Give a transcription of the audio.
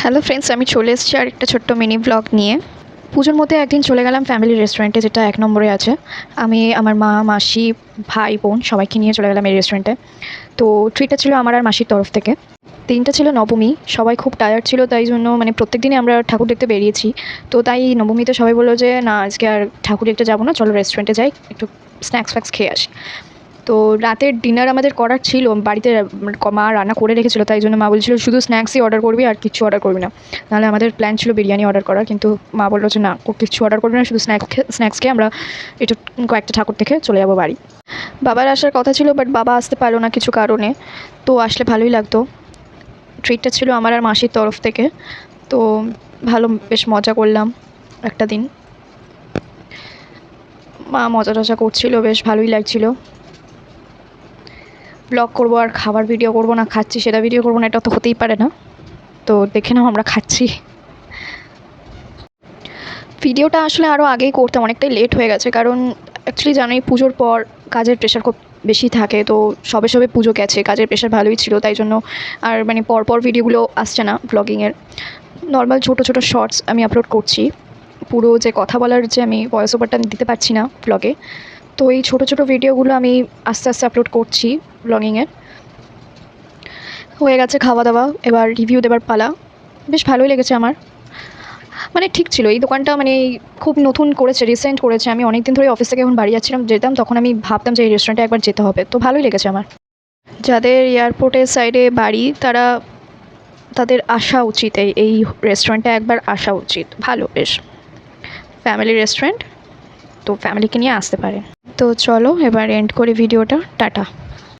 Hello friends, আমি চলে এসেছি আর একটা ছোট্ট মিনি ব্লগ নিয়ে। পুজোর মধ্যে একদিন চলে গেলাম ফ্যামিলি রেস্টুরেন্টে, যেটা ১ নম্বরে আছে। আমি, আমার মা, মাসি, ভাই, বোন সবাইকে নিয়ে চলে গেলাম এই রেস্টুরেন্টে। তো ট্রিটটা ছিল আমার আর মাসির তরফ থেকে। দিনটা ছিল নবমী, সবাই খুব টায়ার্ড ছিল, তাই জন্য মানে প্রত্যেকদিনই আমরা ঠাকুর দেখতে বেরিয়েছি। তো তাই নবমীতে সবাই বললো যে না, আজকে আর ঠাকুর দেখতে যাবো না, চলো রেস্টুরেন্টে যাই, একটু স্ন্যাক্স ফ্যাক্স খেয়ে আসি। তো রাতের ডিনার আমাদের করার ছিল, বাড়িতে মা রান্না করে রেখেছিল, তাই জন্য মা বলছিল শুধু স্ন্যাক্সই অর্ডার করবি, আর কিচ্ছু অর্ডার করবি না। নাহলে আমাদের প্ল্যান ছিল বিরিয়ানি অর্ডার করার, কিন্তু মা বললো যে না, কিচ্ছু অর্ডার করবি না, শুধু স্ন্যাক্স খেয়ে আমরা একটু কয়েকটা ঠাকুর দেখে চলে যাবো বাড়ি। বাবার আসার কথা ছিল, বাট বাবা আসতে পারলো না কিছু কারণে। তো আসলে ভালোই লাগতো। ট্রিটটা ছিল আমার আর মাসির তরফ থেকে। তো ভালো, বেশ মজা করলাম একটা দিন। মা মজা টজা করছিল, বেশ ভালোই লাগছিল। ব্লগ করবো আর খাবার ভিডিও করবো না, খাচ্ছি সেটা ভিডিও করবো না, এটা তো হতেই পারে না। তো দেখে নাও আমরা খাচ্ছি। ভিডিওটা আসলে আরও আগেই করতাম, অনেকটাই লেট হয়ে গেছে, কারণ অ্যাকচুয়ালি জানোই পুজোর পর কাজের প্রেশার খুব বেশি থাকে। তো সবে সবে পুজো গেছে, কাজের প্রেশার ভালোই ছিল, তাই জন্য আর মানে পরপর ভিডিওগুলো আসছে না ব্লগিংয়ের। নর্মাল ছোটো ছোটো শর্টস আমি আপলোড করছি। পুরো যে কথা বলার যে আমি ভয়েস ওভারটা দিতে পারছি না ব্লগে। তো এই ছোটো ছোটো ভিডিওগুলো আমি আস্তে আস্তে আপলোড করছি ব্লগিংয়ের। হয়ে গেছে খাওয়া দাওয়া, এবার রিভিউ দেবার পালা। বেশ ভালোই লেগেছে আমার। মানে ঠিক ছিল, এই দোকানটা মানে খুব নতুন করেছে, রিসেন্ট করেছে। আমি অনেক দিন ধরে অফিস থেকে যখন বাড়ি যাচ্ছিলাম, যেতাম, তখন আমি ভাবতাম যে এই রেস্টুরেন্টে একবার যেতে হবে। তো ভালোই লেগেছে আমার। যাদের এয়ারপোর্টের সাইডে বাড়ি, তাদের আসা উচিত, এই রেস্টুরেন্টে একবার আসা উচিত। ভালো, বেশ ফ্যামিলি রেস্টুরেন্ট, তো ফ্যামিলিকে নিয়ে আসতে পারে। তো চলো এবার এন্ড করি ভিডিওটা। টাটা।